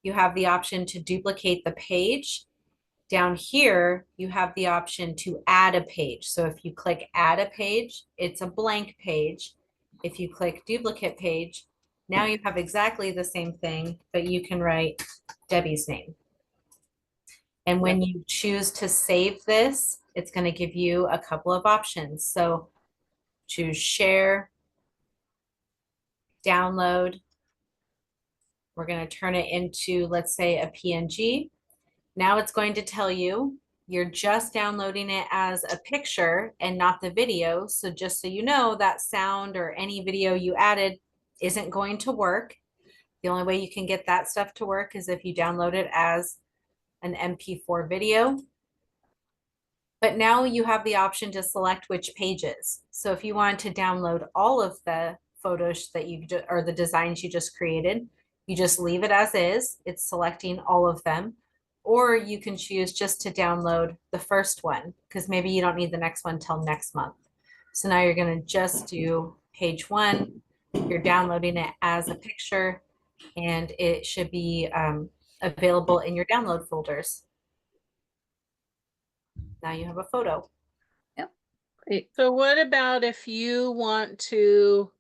you have the option to duplicate the page. Down here, you have the option to add a page. So if you click add a page, it's a blank page. If you click duplicate page, now you have exactly the same thing, but you can write Debbie's name. And when you choose to save this, it's going to give you a couple of options. So choose share, download. We're going to turn it into, let's say, a PNG. Now it's going to tell you you're just downloading it as a picture and not the video. So just so you know, that sound or any video you added isn't going to work. The only way you can get that stuff to work is if you download it as an MP4 video. But now you have the option to select which pages. So if you wanted to download all of the photos that or the designs you just created, you just leave it as is. It's selecting all of them. Or you can choose just to download the first one because maybe you don't need the next one till next month. So now you're going to just do page 1. You're downloading it as a picture, and it should be available in your download folders. Now you have a photo. Great. So what about if you want to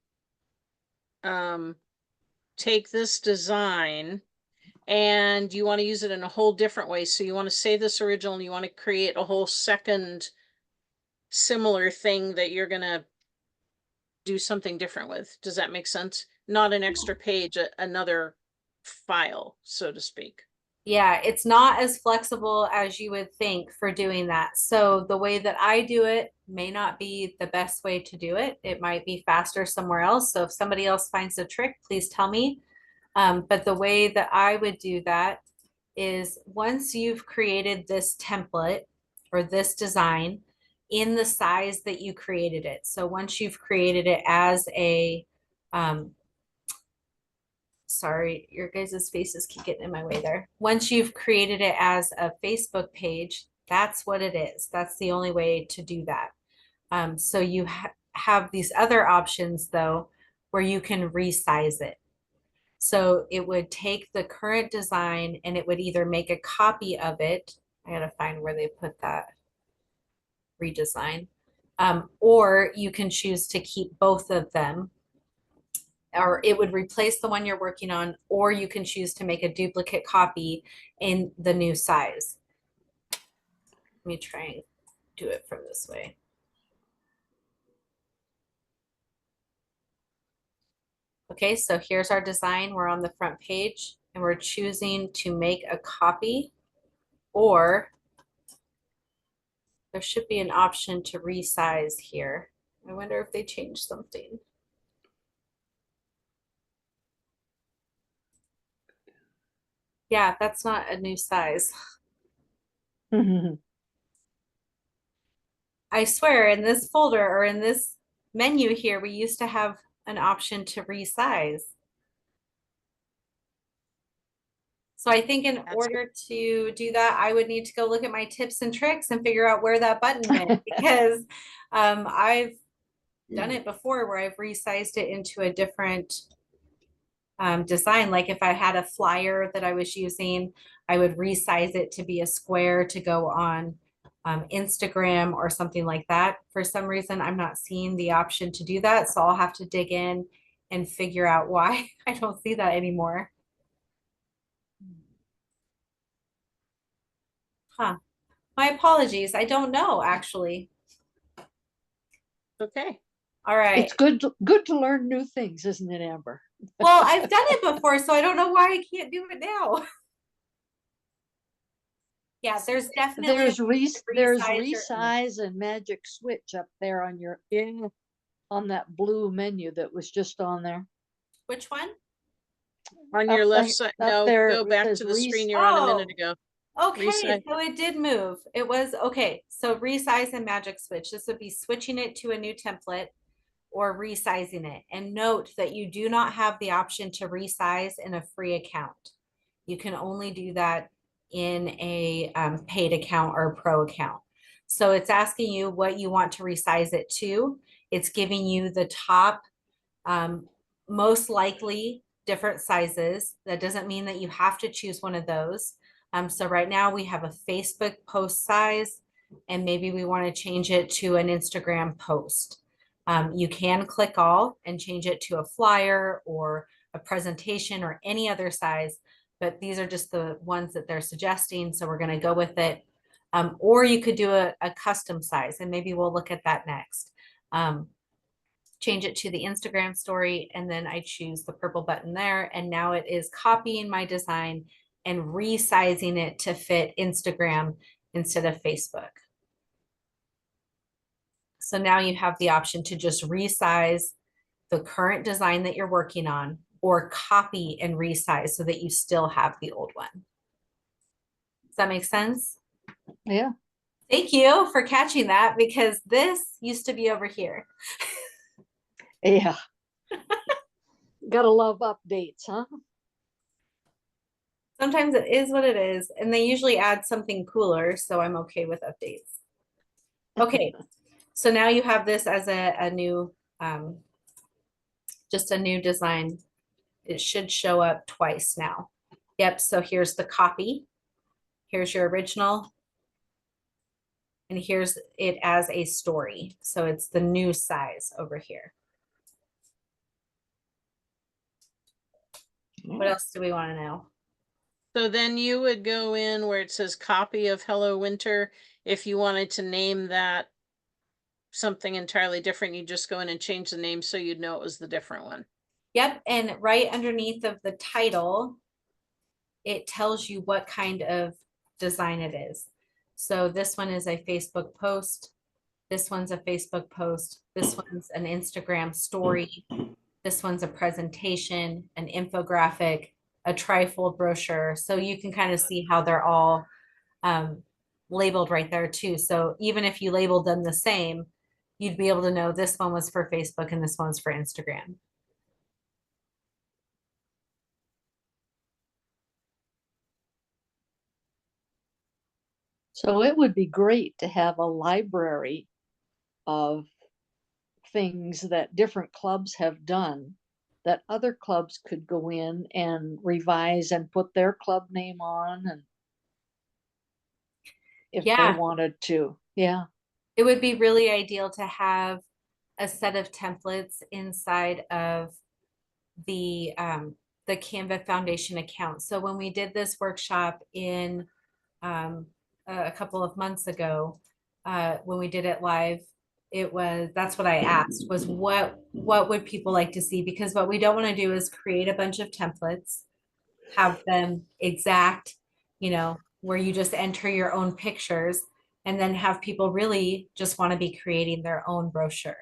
take this design and you want to use it in a whole different way? So you want to save this original and you want to create a whole second similar thing that you're going to do something different with. Does that make sense? Not an extra page, another file, so to speak. Yeah, it's not as flexible as you would think for doing that. So the way that I do it may not be the best way to do it. It might be faster somewhere else. So if somebody else finds a trick, please tell me. But the way that I would do that is once you've created this template or this design in the size that you created it. So once you've created it as a, sorry, your guys' faces keep getting in my way there. Once you've created it as a Facebook page, that's what it is. That's the only way to do that. So you have these other options though, where you can resize it. So it would take the current design and it would either make a copy of it. I gotta find where they put that redesign. Or you can choose to keep both of them, or it would replace the one you're working on, or you can choose to make a duplicate copy in the new size. Let me try and do it from this way. Okay, so here's our design. We're on the front page and we're choosing to make a copy, or there should be an option to resize here. I wonder if they changed something. Yeah, that's not a new size. I swear in this folder or in this menu here, we used to have an option to resize. So I think in order to do that, I would need to go look at my tips and tricks and figure out where that button went, because I've done it before where I've resized it into a different design. Like if I had a flyer that I was using, I would resize it to be a square to go on Instagram or something like that. For some reason, I'm not seeing the option to do that. So I'll have to dig in and figure out why I don't see that anymore. Huh. My apologies. I don't know, actually. Okay. All right. It's good to learn new things, isn't it, Amber? Well, I've done it before, so I don't know why I can't do it now. Yeah, there's definitely There's resize resize and magic switch up there on your on that blue menu that was just on there. Which one? On Up your left there- side. up No, there go it back says to the screen you're on a minute ago. Okay, Resize. so it did move. It was okay. So resize and magic switch. This would be switching it to a new template or resizing it. And note that you do not have the option to resize in a free account. You can only do that in a paid account or pro account. So it's asking you what you want to resize it to. It's giving you the top, most likely different sizes. That doesn't mean that you have to choose one of those. So right now we have a Facebook post size, and maybe we want to change it to an Instagram post. You can click all and change it to a flyer or a presentation or any other size, but these are just the ones that they're suggesting. So we're going to go with it. Or you could do a custom size, and maybe we'll look at that next. Change it to the Instagram story, and then I choose the purple button there. And now it is copying my design and resizing it to fit Instagram instead of Facebook. So now you have the option to just resize the current design that you're working on, or copy and resize so that you still have the old one. Does that make sense? Yeah. Thank you for catching that because this used to be over here. Yeah. Gotta love updates, huh? Sometimes it is what it is, and they usually add something cooler, so I'm okay with updates. Okay, so now you have this as a new, just a new design. It should show up twice now. Yep, so here's the copy. Here's your original. And here's it as a story. So it's the new size over here. What else do we want to know? So then you would go in where it says copy of Hello Winter. If you wanted to name that something entirely different, you just go in and change the name so you'd know it was the different one. Yep, and right underneath of the title, it tells you what kind of design it is. So this one is a Facebook post. This one's a Facebook post. This one's an Instagram story. This one's a presentation, an infographic, a trifold brochure. So you can kind of see how they're all labeled right there too. So even if you labeled them the same, you'd be able to know this one was for Facebook and this one's for Instagram. So it would be great to have a library of things that different clubs have done that other clubs could go in and revise and put their club name on, and if Yeah. they wanted to. Yeah. It would be really ideal to have a set of templates inside of the Canva Foundation account. So when we did this workshop in a couple of months ago, when we did it live, that's what I asked was what would people like to see? Because what we don't want to do is create a bunch of templates, have them exact, where you just enter your own pictures and then have people really just want to be creating their own brochure.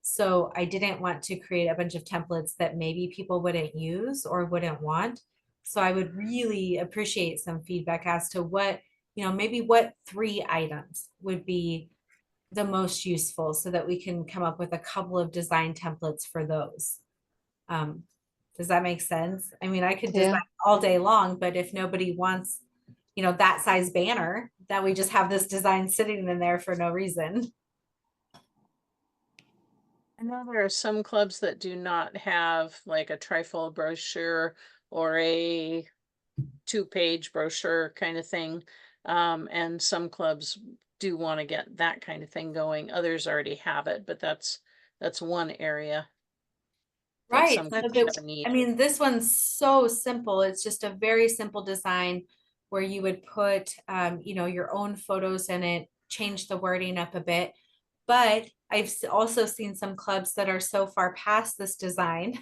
So I didn't want to create a bunch of templates that maybe people wouldn't use or wouldn't want. So I would really appreciate some feedback as to what, maybe what 3 items would be the most useful so that we can come up with a couple of design templates for those. Does that make sense? I mean, I could design all day long, but if nobody wants, that size banner, that we just have this design sitting in there for no reason. I know there are some clubs that do not have like a trifold brochure or a 2-page brochure kind of thing. And some clubs do want to get that kind of thing going. Others already have it, but that's one area. Right. Some So clubs that, have a need. I mean, this one's so simple. It's just a very simple design where you would put, your own photos in it, change the wording up a bit. But I've also seen some clubs that are so far past this design,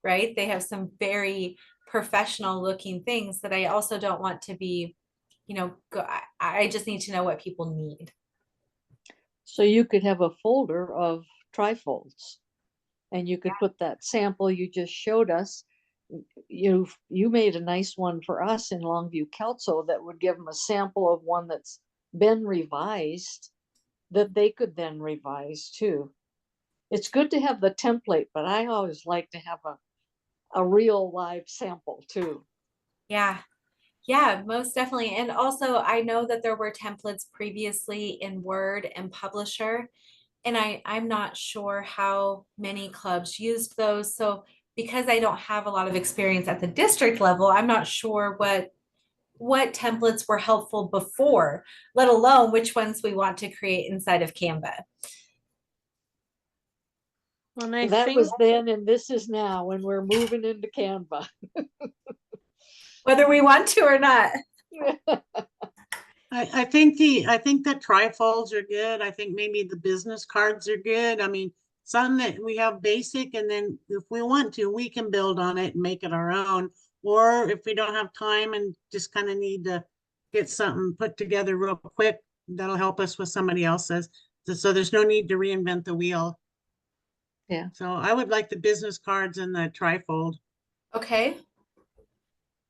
right? They have some very professional looking things that I also don't want to be, I just need to know what people need. So you could have a folder of trifolds, and you could put that sample you just showed us. You made a nice one for us in Longview Kelso that would give them a sample of one that's been revised that they could then revise too. It's good to have the template, but I always like to have a real live sample too. Yeah. Yeah, most definitely. And also I know that there were templates previously in Word and Publisher, and I'm not sure how many clubs used those. So because I don't have a lot of experience at the district level, I'm not sure what templates were helpful before, let alone which ones we want to create inside of Canva. Well, and That was then, and this is now, and we're moving into Canva. Whether we want to or not. I think that trifolds are good. I think maybe the business cards are good. I mean, some that we have basic, and then if we want to, we can build on it and make it our own. Or if we don't have time and just kind of need to get something put together real quick, that'll help us with somebody else's. So there's no need to reinvent the wheel. Yeah. So I would like the business cards and the trifold. Okay.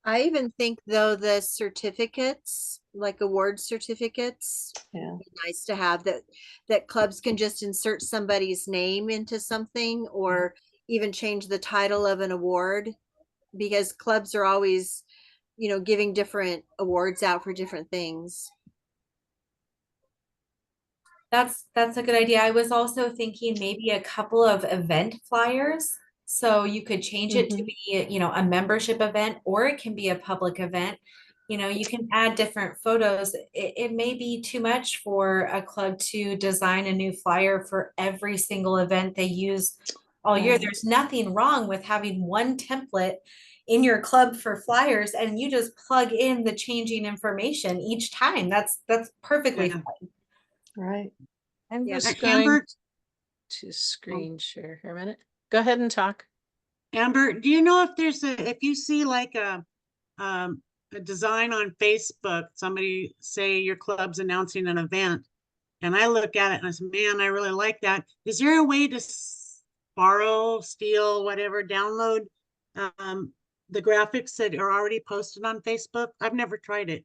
I even think though the certificates like award certificates. Yeah. Be nice to have that clubs can just insert somebody's name into something or even change the title of an award, because clubs are always, giving different awards out for different things. That's a good idea. I was also thinking maybe a couple of event flyers. So you could change it to be, a membership event, or it can be a public event. You can add different photos. It may be too much for a club to design a new flyer for every single event they use all year. Right. There's nothing wrong with having one template in your club for flyers, and you just plug in the changing information each time. That's perfectly Yeah. fine. Right. I'm Yeah. just going Amber, to screen share here a minute. Go ahead and talk. Amber, do you know if if you see like a design on Facebook, somebody say your club's announcing an event, and I look at it and I say, man, I really like that. Is there a way to borrow, steal, whatever, download the graphics that are already posted on Facebook? I've never tried it.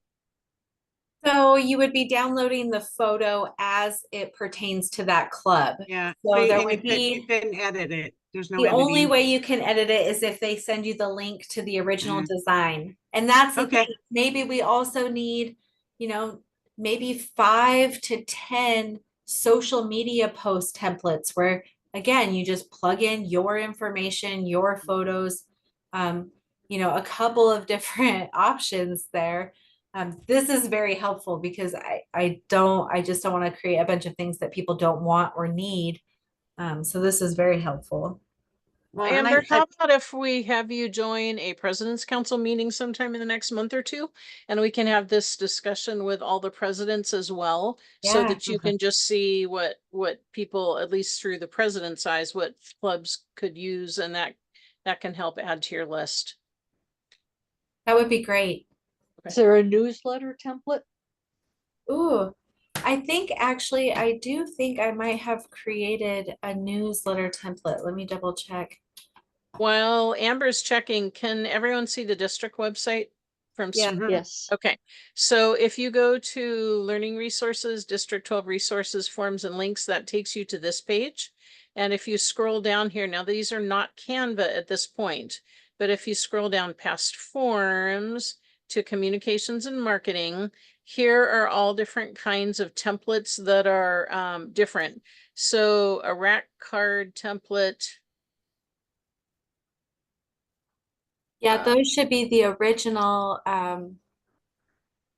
So you would be downloading the photo as it pertains to that club. Yeah. So there And would you be, couldn't edit it. There's no the only editing. way you can edit it is if they send you the link to the original Mm. design. And that's the Okay. thing. Maybe we also need, maybe 5 to 10 social media post templates where, again, you just plug in your information, your photos, a couple of different options there. This is very helpful because I just don't want to create a bunch of things that people don't want or need. So this is very helpful. Well, and Amber, how about if we have you join a President's Council meeting sometime in the next month or two, and we can have this discussion with all the presidents as well, so Yeah. that you can just see what people, at least through the president's eyes, what clubs could use, and that can help add to your list. That would be great. Is there a newsletter template? Ooh, I think actually, I do think I might have created a newsletter template. Let me double check. While Amber's checking, can everyone see the district website from? Yeah. Yes. Okay, so if you go to Learning Resources, District 12 Resources, Forms and Links, that takes you to this page. And if you scroll down here, now these are not Canva at this point, but if you scroll down past Forms to Communications and Marketing, here are all different kinds of templates that are different. So a rack card template. Yeah, those should be the original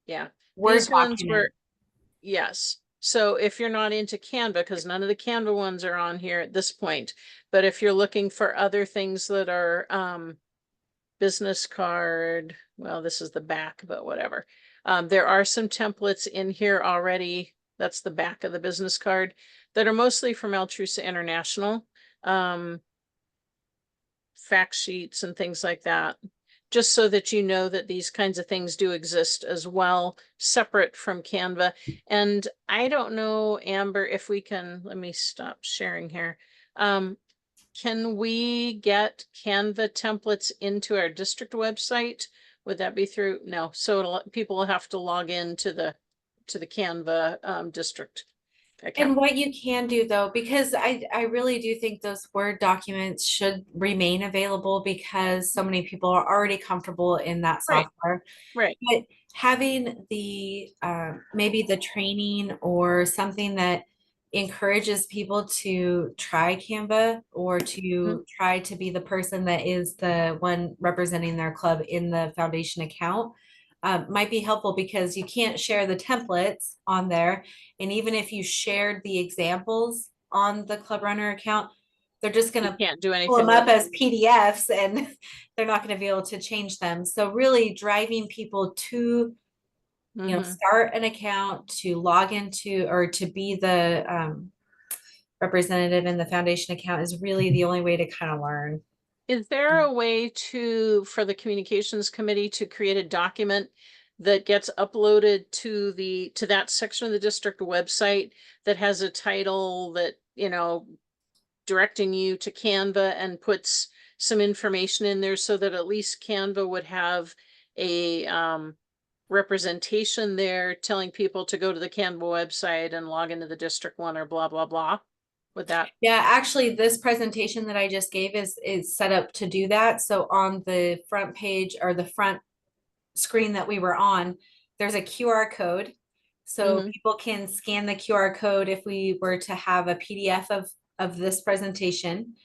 Yeah, Word these ones document. were, yes. So if you're not into Canva, because none of the Canva ones are on here at this point, but if you're looking for other things that are business card, well, this is the back, but whatever. There are some templates in here already. That's the back of the business card that are mostly from Altrusa International. Fact sheets and things like that, just so that you know that these kinds of things do exist as well, separate from Canva. And I don't know, Amber, if we can, let me stop sharing here. Can we get Canva templates into our district website? Would that be through? No, so people will have to log in to the Canva district account. And what you can do though, because I really do think those Word documents should remain available because so many people are already comfortable in that Right. software. Right. But having the maybe the training or something that encourages people to try Canva or to try to be the person that is the one representing their club in the foundation account might be helpful, because you can't share the templates on there. And even if you shared the examples on the Club Runner account, they're just going to Can't do pull anything them up with as PDFs and they're not going to be able to change them. So really driving people to, start an account, to log into, or to be the representative in the foundation account is really the only way to kind of learn. Is there a way for the communications committee to create a document that gets uploaded to that section of the district website that has a title that, directing you to Canva, and puts some information in there so that at least Canva would have a representation there telling people to go to the Canva website and log into the district one or blah, blah, blah? With that? Yeah, actually, this presentation that I just gave is set up to do that. So on the front page or the front screen that we were on, there's a QR code. So Mhm. people can scan the QR code if we were to have a PDF of this presentation.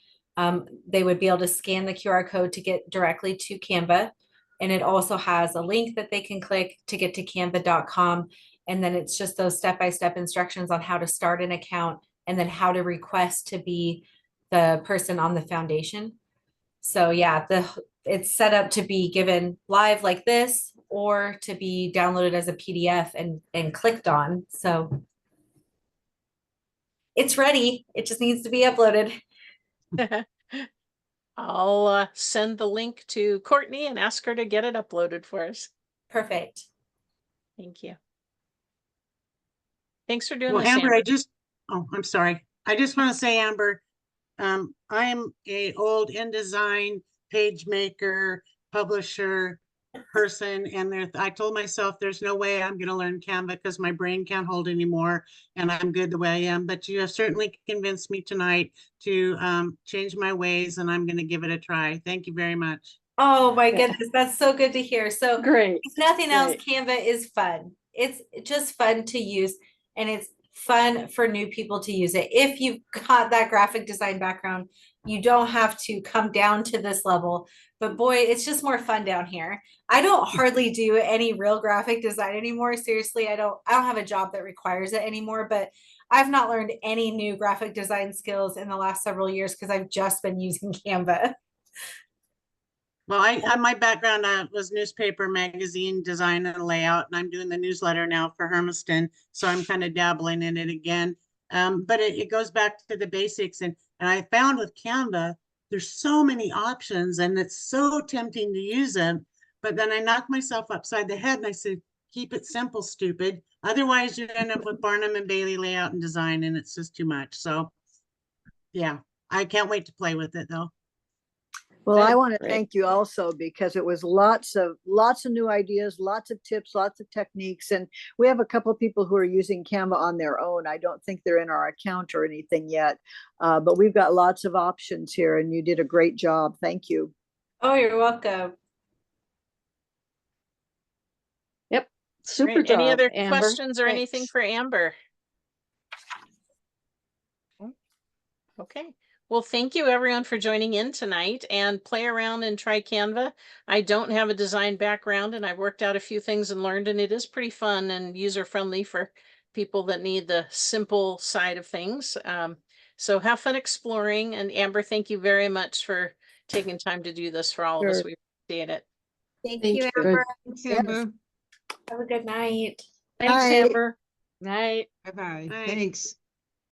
They would be able to scan the QR code to get directly to Canva. And it also has a link that they can click to get to canva.com. And then it's just those step-by-step instructions on how to start an account and then how to request to be the person on the foundation. So yeah, it's set up to be given live like this or to be downloaded as a PDF and clicked on. So it's ready. It just needs to be uploaded. I'll send the link to Courtney and ask her to get it uploaded for us. Perfect. Thank you. Thanks for doing Well, this, Amber, Amber. I'm sorry. I just want to say, Amber, I am a old InDesign page maker, publisher person, and I told myself there's no way I'm going to learn Canva because my brain can't hold anymore, and I'm good the way I am. But you have certainly convinced me tonight to change my ways, and I'm going to give it a try. Thank you very much. Oh my Yeah. goodness, that's so good to hear. So Great. if nothing else, Great. Canva is fun. It's just fun to use, and it's fun for new people to use it. If you've got that graphic design background, you don't have to come down to this level. But boy, it's just more fun down here. I don't hardly do any real graphic design anymore. Seriously, I don't have a job that requires it anymore, but I've not learned any new graphic design skills in the last several years because I've just been using Canva. Well, my background was newspaper, magazine design and layout, and I'm doing the newsletter now for Hermiston, so I'm kind of dabbling in it again. But it goes back to the basics, and I found with Canva, there's so many options, and it's so tempting to use them. But then I knocked myself upside the head, and I said, "Keep it simple, stupid. Otherwise, you end up with Barnum and Bailey layout and design, and it's just too much." So, yeah, I can't wait to play with it, though. Well, I Good, want to great. thank you also because it was lots of new ideas, lots of tips, lots of techniques. And we have a couple of people who are using Canva on their own. I don't think they're in our account or anything yet, but we've got lots of options here and you did a great job. Thank you. Oh, you're welcome. Super Great. job, Any other Amber. questions or anything Thanks. for Amber? Okay. Well, thank you everyone for joining in tonight, and play around and try Canva. I don't have a design background and I've worked out a few things and learned, and it is pretty fun and user friendly for people that need the simple side of things. So have fun exploring. And Amber, thank you very much for taking time to do this for all of us. Sure. We appreciate it. Thank Thank you, you. Amber. Thanks, Yes. Amber. Have a good night. Thanks, Bye. Amber. Night. Bye-bye. Bye. Thanks.